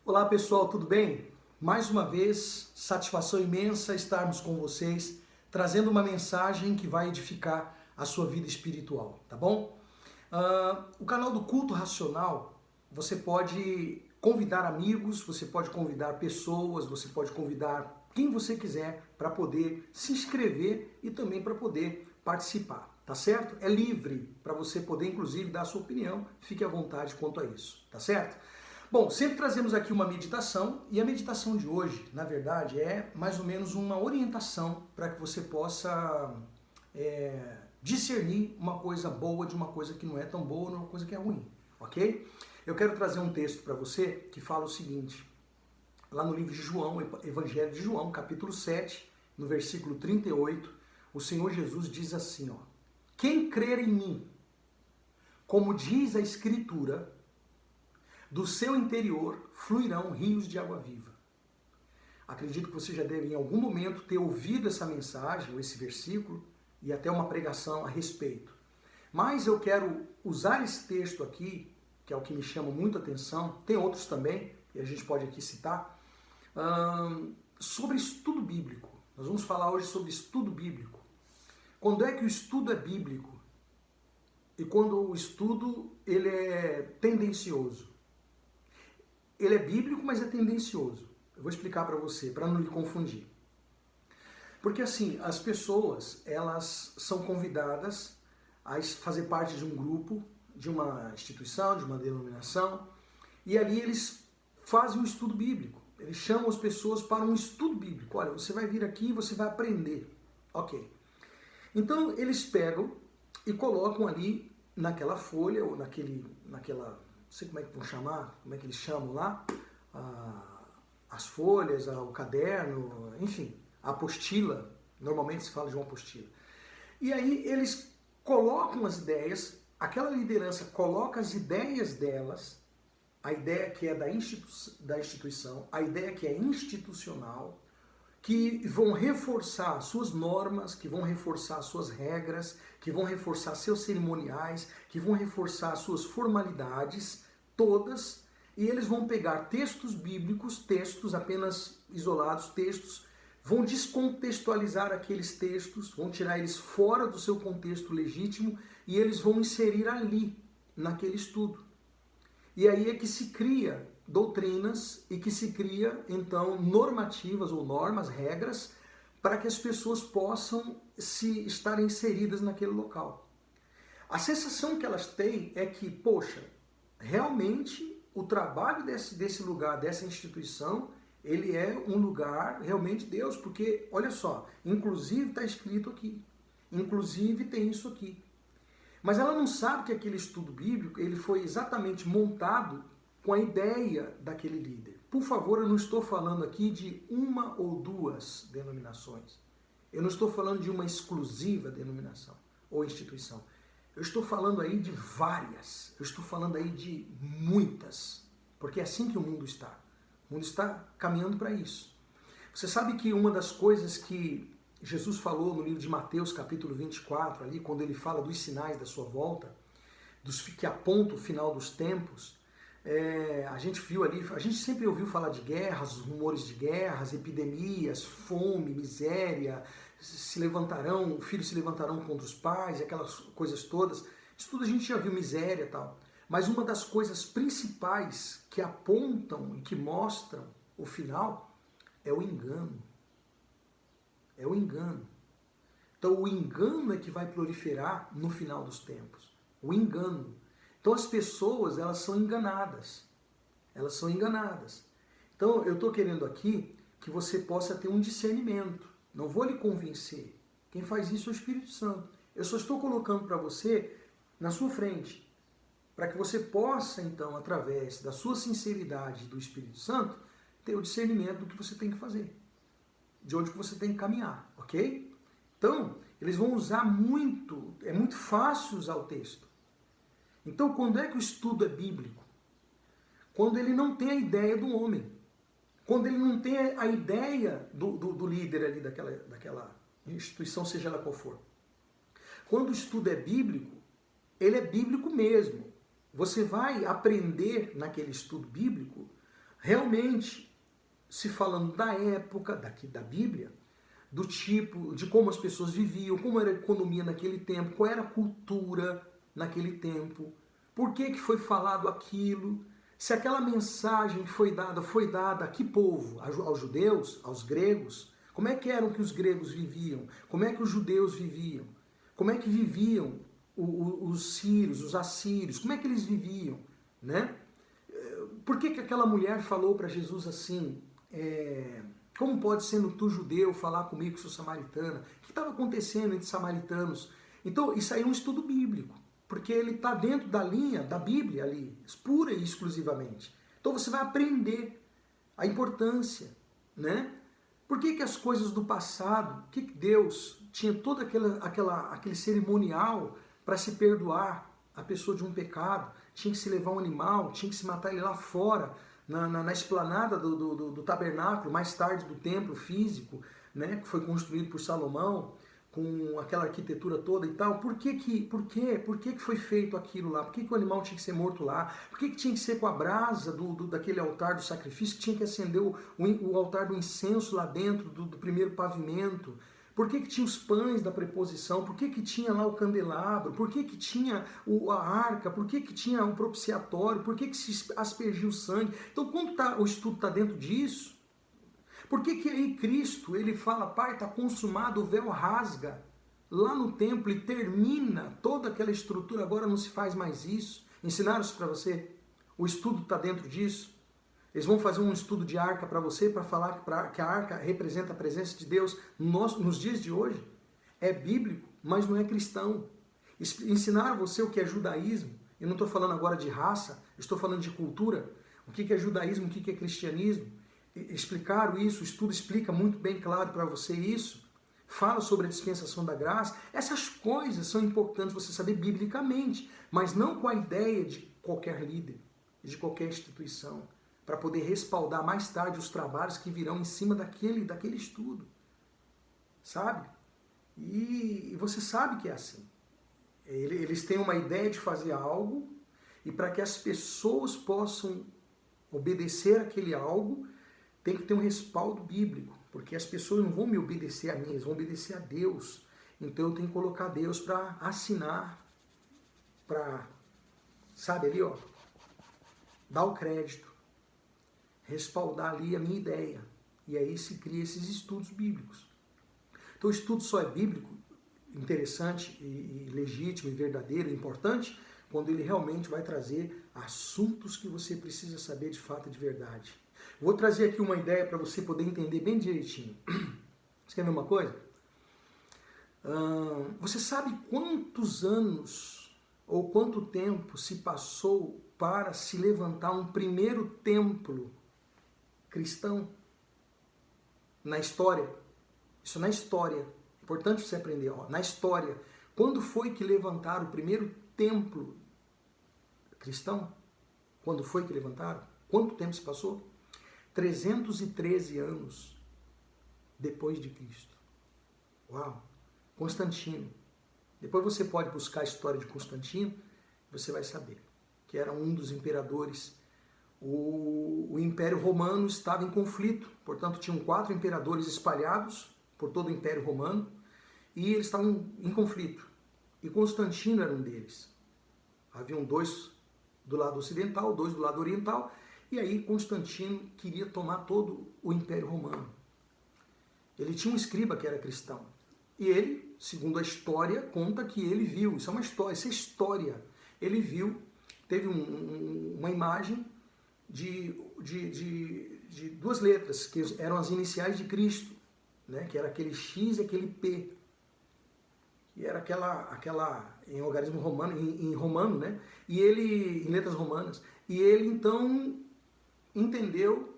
Olá pessoal, tudo bem? Mais uma vez, satisfação imensa estarmos com vocês, trazendo uma mensagem que vai edificar a sua vida espiritual, tá bom? O canal do Culto Racional, você pode convidar amigos, você pode convidar pessoas, você pode convidar quem você quiser para poder se inscrever e também para poder participar, tá certo? É livre para você poder, inclusive, dar a sua opinião, fique à vontade quanto a isso, tá certo? Bom, sempre trazemos aqui uma meditação e a meditação de hoje, na verdade, é mais ou menos uma orientação para que você possa discernir uma coisa boa de uma coisa que não é tão boa ou uma coisa que é ruim, ok? Eu quero trazer um texto para você que fala o seguinte, lá no livro de João, Evangelho de João, capítulo 7, no versículo 38, o Senhor Jesus diz assim, ó, quem crer em mim, como diz a Escritura, do seu interior fluirão rios de água viva. Acredito que você já deve em algum momento ter ouvido essa mensagem, ou esse versículo, e até uma pregação a respeito. Mas eu quero usar esse texto aqui, que é o que me chama muito a atenção, tem outros também, e a gente pode aqui citar, sobre estudo bíblico. Nós vamos falar hoje sobre estudo bíblico. Quando é que o estudo é bíblico? E quando o estudo ele é tendencioso? Ele é bíblico, mas é tendencioso. Eu vou explicar para você, para não lhe confundir. Porque assim, as pessoas, elas são convidadas a fazer parte de um grupo, de uma instituição, de uma denominação, e ali eles fazem um estudo bíblico. Eles chamam as pessoas para um estudo bíblico. Olha, você vai vir aqui e você vai aprender. Ok. Então, eles pegam e colocam ali naquela folha, ou naquela, não sei como é que vão chamar, como é que eles chamam lá, as folhas, o caderno, enfim, a apostila, normalmente se fala de uma apostila. E aí eles colocam as ideias, aquela liderança coloca as ideias delas, a ideia que é da instituição, a ideia que é institucional, que vão reforçar suas normas, que vão reforçar suas regras, que vão reforçar seus cerimoniais, que vão reforçar suas formalidades, todas, e eles vão pegar textos bíblicos, textos apenas isolados, textos, vão descontextualizar aqueles textos, vão tirar eles fora do seu contexto legítimo e eles vão inserir ali, naquele estudo. E aí é que se cria doutrinas e que se cria, então, normativas ou normas, regras, para que as pessoas possam estar inseridas naquele local. A sensação que elas têm é que, poxa, realmente o trabalho desse lugar, dessa instituição, ele é um lugar realmente de Deus, porque, olha só, inclusive está escrito aqui, inclusive tem isso aqui. Mas ela não sabe que aquele estudo bíblico ele foi exatamente montado com a ideia daquele líder. Por favor, eu não estou falando aqui de uma ou duas denominações. Eu não estou falando de uma exclusiva denominação ou instituição. Eu estou falando aí de várias. Eu estou falando aí de muitas. Porque é assim que o mundo está. O mundo está caminhando para isso. Você sabe que uma das coisas que Jesus falou no livro de Mateus, capítulo 24, ali, quando ele fala dos sinais da sua volta, que apontam o final dos tempos, a gente viu ali, a gente sempre ouviu falar de guerras, rumores de guerras, epidemias, fome, miséria, filhos se levantarão contra os pais, aquelas coisas todas. Isso tudo a gente já viu, miséria e tal. Mas uma das coisas principais que apontam e que mostram o final é o engano. É o engano. Então o engano é que vai proliferar no final dos tempos. O engano. Então as pessoas, elas são enganadas. Elas são enganadas. Então eu estou querendo aqui que você possa ter um discernimento. Não vou lhe convencer. Quem faz isso é o Espírito Santo. Eu só estou colocando para você na sua frente. Para que você possa, então, através da sua sinceridade do Espírito Santo, ter o discernimento do que você tem que fazer. De onde que você tem que caminhar, ok? Então, eles vão usar muito, é muito fácil usar o texto. Então, quando é que o estudo é bíblico? Quando ele não tem a ideia do homem. Quando ele não tem a ideia do líder ali daquela instituição, seja ela qual for. Quando o estudo é bíblico, ele é bíblico mesmo. Você vai aprender naquele estudo bíblico realmente se falando da época, daqui da Bíblia, do tipo, de como as pessoas viviam, como era a economia naquele tempo, qual era a cultura naquele tempo, por que foi falado aquilo, se aquela mensagem que foi dada a que povo? Aos judeus, aos gregos? Como é que eram que os gregos viviam? Como é que os judeus viviam? Como é que viviam os sírios, os assírios? Como é que eles viviam? Né? Por que aquela mulher falou para Jesus assim, como pode, sendo tu judeu, falar comigo que sou samaritana? O que estava acontecendo entre samaritanos? Então, isso aí é um estudo bíblico, porque ele está dentro da linha da Bíblia ali, pura e exclusivamente. Então você vai aprender a importância, né? Por que as coisas do passado, que Deus tinha todo aquele cerimonial para se perdoar a pessoa de um pecado, tinha que se levar um animal, tinha que se matar ele lá fora, na esplanada do tabernáculo, mais tarde do templo físico, né, que foi construído por Salomão, com aquela arquitetura toda e tal. Por que foi feito aquilo lá? Por que o animal tinha que ser morto lá? Por que tinha que ser com a brasa daquele altar do sacrifício, que tinha que acender o altar do incenso lá dentro do primeiro pavimento? Por que tinha os pães da preposição? Por que tinha lá o candelabro? Por que tinha a arca? Por que tinha o propiciatório? Por que se aspergia o sangue? Então, quando o estudo está dentro disso, por que aí Cristo, ele fala, Pai, está consumado, o véu rasga lá no templo e termina toda aquela estrutura, agora não se faz mais isso? Ensinaram isso para você? O estudo está dentro disso? Eles vão fazer um estudo de arca para você, para falar que a arca representa a presença de Deus nos dias de hoje? É bíblico, mas não é cristão. Ensinaram você o que é judaísmo. Eu não estou falando agora de raça, estou falando de cultura. O que é judaísmo, o que é cristianismo. Explicaram isso, o estudo explica muito bem claro para você isso. Fala sobre a dispensação da graça. Essas coisas são importantes você saber biblicamente, mas não com a ideia de qualquer líder, de qualquer instituição, para poder respaldar mais tarde os trabalhos que virão em cima daquele estudo. Sabe? E você sabe que é assim. Eles têm uma ideia de fazer algo, e para que as pessoas possam obedecer aquele algo, tem que ter um respaldo bíblico, porque as pessoas não vão me obedecer a mim, eles vão obedecer a Deus. Então eu tenho que colocar Deus para assinar, para, sabe ali, ó, dar o crédito, respaldar ali a minha ideia. E aí se cria esses estudos bíblicos. Então o estudo só é bíblico, interessante e legítimo e verdadeiro, importante, quando ele realmente vai trazer assuntos que você precisa saber de fato e de verdade. Vou trazer aqui uma ideia para você poder entender bem direitinho. Você quer ver uma coisa? Você sabe quantos anos ou quanto tempo se passou para se levantar um primeiro templo cristão na história? Isso na história. Importante você aprender, ó, na história. Quando foi que levantaram o primeiro templo cristão? Quando foi que levantaram? Quanto tempo se passou? 313 anos depois de Cristo. Uau! Constantino. Depois você pode buscar a história de Constantino, você vai saber que era um dos imperadores. O Império Romano estava em conflito, portanto tinham 4 imperadores espalhados por todo o Império Romano e eles estavam em conflito. E Constantino era um deles. Haviam 2 do lado ocidental, 2 do lado oriental, e aí Constantino queria tomar todo o Império Romano. Ele tinha um escriba que era cristão. E ele, segundo a história, conta que ele viu, isso é uma história, isso é história. Ele viu, teve uma imagem de 2 letras, que eram as iniciais de Cristo, né? Que era aquele X e aquele P. E era aquela em algarismo romano, em romano, né? E ele, em letras romanas. E ele, então, entendeu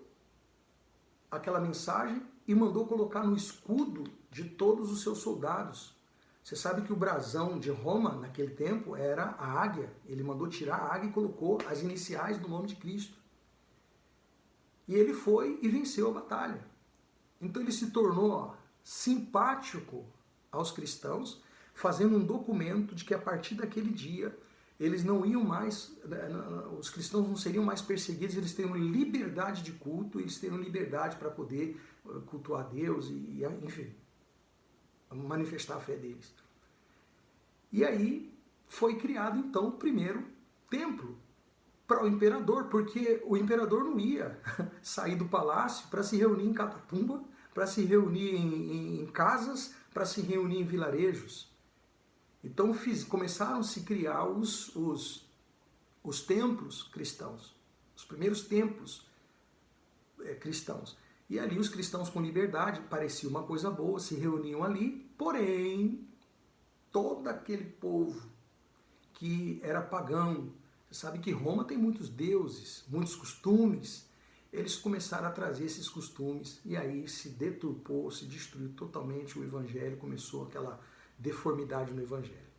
aquela mensagem e mandou colocar no escudo de todos os seus soldados. Você sabe que o brasão de Roma, naquele tempo, era a águia. Ele mandou tirar a águia e colocou as iniciais do nome de Cristo. E ele foi e venceu a batalha. Então ele se tornou simpático aos cristãos, fazendo um documento de que a partir daquele dia eles não iam mais, os cristãos não seriam mais perseguidos, eles teriam liberdade de culto, eles teriam liberdade para poder cultuar a Deus e, enfim, manifestar a fé deles. E aí foi criado então o primeiro templo para o imperador, porque o imperador não ia sair do palácio para se reunir em Catatumba, para se reunir em casas, para se reunir em vilarejos. Então começaram a se criar os templos cristãos, os primeiros templos cristãos. E ali os cristãos com liberdade, parecia uma coisa boa, se reuniam ali, porém, todo aquele povo que era pagão, você sabe que Roma tem muitos deuses, muitos costumes, eles começaram a trazer esses costumes e aí se deturpou, se destruiu totalmente o evangelho, começou aquela deformidade no evangelho.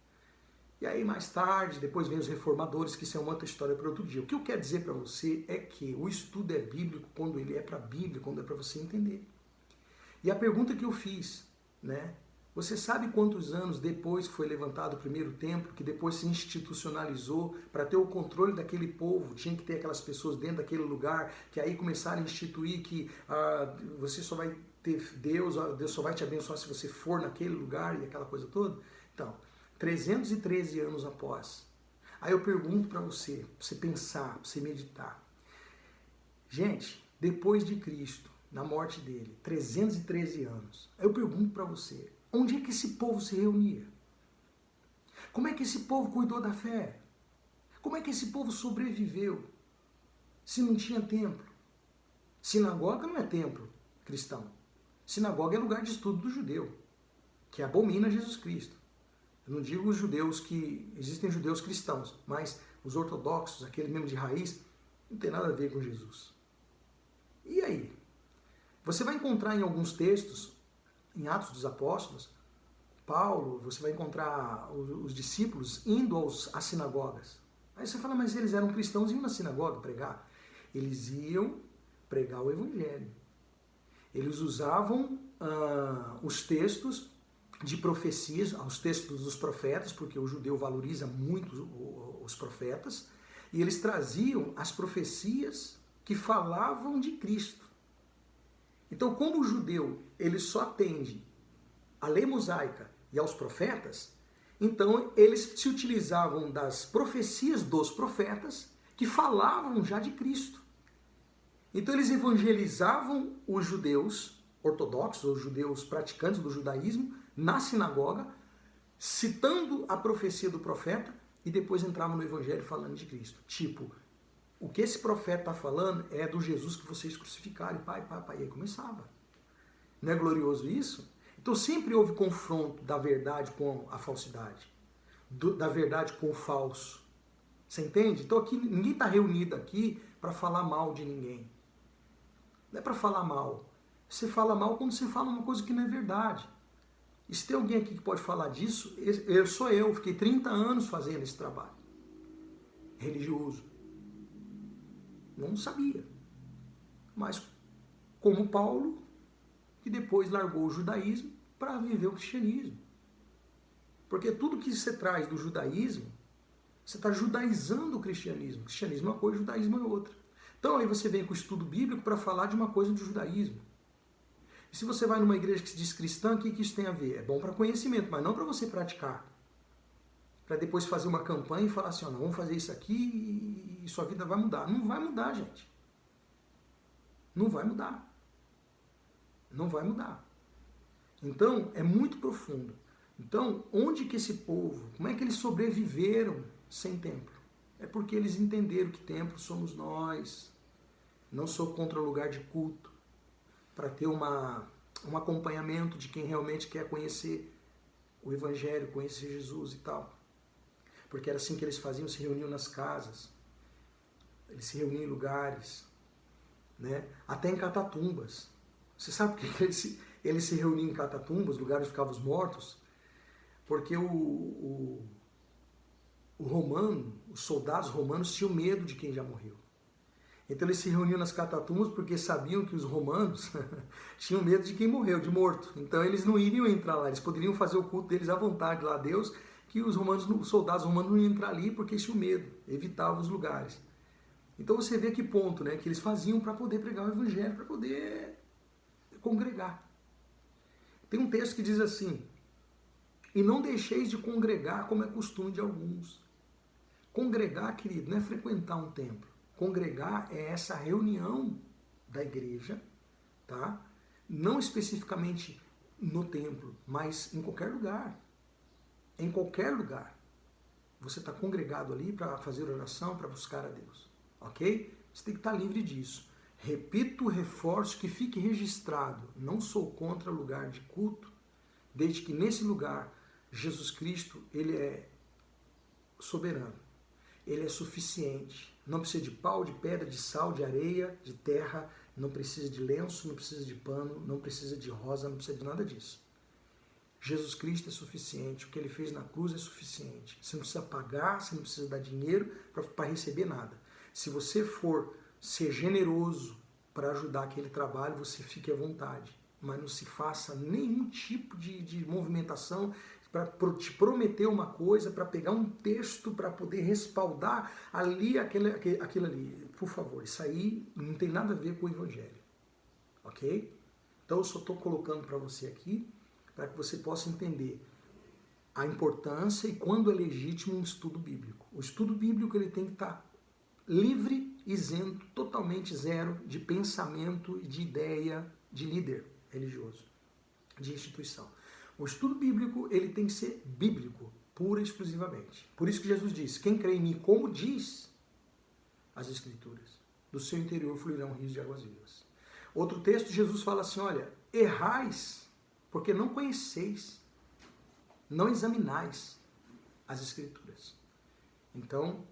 E aí mais tarde, depois vem os reformadores, que isso é uma outra história para outro dia. O que eu quero dizer para você é que o estudo é bíblico quando ele é para a Bíblia, quando é para você entender. E a pergunta que eu fiz, né? Você sabe quantos anos depois que foi levantado o primeiro templo, que depois se institucionalizou para ter o controle daquele povo, tinha que ter aquelas pessoas dentro daquele lugar, que aí começaram a instituir que você só vai ter Deus só vai te abençoar se você for naquele lugar e aquela coisa toda? Então, 313 anos após. Aí eu pergunto para você pensar, para você meditar. Gente, depois de Cristo, na morte dele, 313 anos, aí eu pergunto para você, onde é que esse povo se reunia? Como é que esse povo cuidou da fé? Como é que esse povo sobreviveu se não tinha templo? Sinagoga não é templo cristão. Sinagoga é lugar de estudo do judeu, que abomina Jesus Cristo. Eu não digo os judeus que... Existem judeus cristãos, mas os ortodoxos, aquele mesmo de raiz, não tem nada a ver com Jesus. E aí? Você vai encontrar em alguns textos, em Atos dos Apóstolos, Paulo, você vai encontrar os discípulos indo às sinagogas. Aí você fala, mas eles eram cristãos e iam na sinagoga pregar. Eles iam pregar o evangelho. Eles usavam os textos de profecias, os textos dos profetas, porque o judeu valoriza muito os profetas, e eles traziam as profecias que falavam de Cristo. Então, como o judeu ele só atende à lei mosaica e aos profetas, então eles se utilizavam das profecias dos profetas que falavam já de Cristo. Então eles evangelizavam os judeus ortodoxos, os judeus praticantes do judaísmo, na sinagoga, citando a profecia do profeta e depois entravam no evangelho falando de Cristo. Tipo, o que esse profeta está falando é do Jesus que vocês crucificaram, e aí começava. Não é glorioso isso? Então sempre houve confronto da verdade com a falsidade, da verdade com o falso. Você entende? Então aqui ninguém está reunido aqui para falar mal de ninguém. Não é para falar mal. Você fala mal quando você fala uma coisa que não é verdade. E se tem alguém aqui que pode falar disso, sou eu. Fiquei 30 anos fazendo esse trabalho religioso. Não sabia. Mas como Paulo, que depois largou o judaísmo para viver o cristianismo. Porque tudo que você traz do judaísmo, você está judaizando o cristianismo. O cristianismo é uma coisa, o judaísmo é outra. Então aí você vem com o estudo bíblico para falar de uma coisa do judaísmo. E se você vai numa igreja que se diz cristã, o que isso tem a ver? É bom para conhecimento, mas não para você praticar. Para depois fazer uma campanha e falar assim, ó, não, vamos fazer isso aqui e sua vida vai mudar. Não vai mudar, gente. Não vai mudar. Não vai mudar. Então, é muito profundo. Então, onde que esse povo, como é que eles sobreviveram sem templo? É porque eles entenderam que templo somos nós. Não sou contra o lugar de culto. Para ter um acompanhamento de quem realmente quer conhecer o Evangelho, conhecer Jesus e tal. Porque era assim que eles faziam, se reuniam nas casas, eles se reuniam em lugares, né? Até em catatumbas. Você sabe por que eles se reuniam em catatumbas, lugares onde ficavam os mortos? Porque os soldados romanos tinham medo de quem já morreu. Então eles se reuniam nas catatumbas porque sabiam que os romanos tinham medo de quem morreu, de morto. Então eles não iriam entrar lá, eles poderiam fazer o culto deles à vontade lá a Deus, que os soldados romanos não iam entrar ali porque tinham medo, evitavam os lugares. Então você vê que ponto, né, que eles faziam para poder pregar o evangelho, para poder congregar. Tem um texto que diz assim: e não deixeis de congregar como é costume de alguns. Congregar, querido, não é frequentar um templo. Congregar é essa reunião da igreja, tá? Não especificamente no templo, mas em qualquer lugar. Em qualquer lugar. Você está congregado ali para fazer oração, para buscar a Deus. Ok? Você tem que estar livre disso. Repito, reforço, que fique registrado. Não sou contra lugar de culto, desde que nesse lugar Jesus Cristo, ele é soberano. Ele é suficiente. Não precisa de pau, de pedra, de sal, de areia, de terra. Não precisa de lenço, não precisa de pano, não precisa de rosa, não precisa de nada disso. Jesus Cristo é suficiente. O que ele fez na cruz é suficiente. Você não precisa pagar, você não precisa dar dinheiro para receber nada. Se você for ser generoso para ajudar aquele trabalho, você fique à vontade. Mas não se faça nenhum tipo de movimentação para te prometer uma coisa, para pegar um texto, para poder respaldar ali aquilo ali. Por favor, isso aí não tem nada a ver com o Evangelho. Ok? Então eu só estou colocando para você aqui, para que você possa entender a importância e quando é legítimo um estudo bíblico. O estudo bíblico ele tem que estar livre, isento, totalmente zero de pensamento e de ideia de líder religioso, de instituição. O estudo bíblico ele tem que ser bíblico, pura e exclusivamente. Por isso que Jesus disse: quem crê em mim, como diz as Escrituras, do seu interior fluirão rios de águas vivas. Outro texto, Jesus fala assim: olha, errais porque não conheceis, não examinais as Escrituras. Então,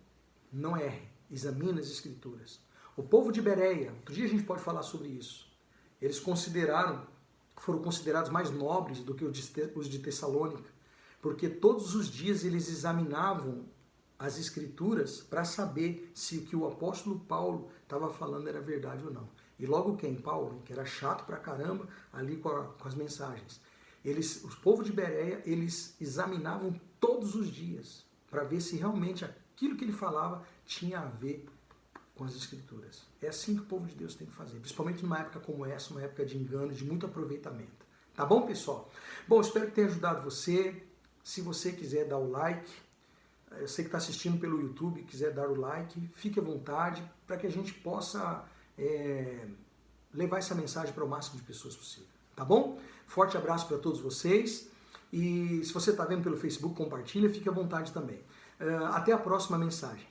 não erre, examine as Escrituras. O povo de Bereia, outro dia a gente pode falar sobre isso, eles foram considerados mais nobres do que os de Tessalônica, porque todos os dias eles examinavam as Escrituras para saber se o que o apóstolo Paulo estava falando era verdade ou não. E logo quem? Paulo, que era chato pra caramba ali com as mensagens. Os povos de Bereia, eles examinavam todos os dias para ver se realmente aquilo que ele falava tinha a ver com as Escrituras. É assim que o povo de Deus tem que fazer, principalmente numa época como essa, uma época de engano, de muito aproveitamento. Tá bom, pessoal? Bom, espero que tenha ajudado você. Se você quiser dar o like, eu sei que está assistindo pelo YouTube, quiser dar o like, fique à vontade para que a gente possa levar essa mensagem para o máximo de pessoas possível. Tá bom? Forte abraço para todos vocês. E se você está vendo pelo Facebook, compartilha, fique à vontade também. Até a próxima mensagem.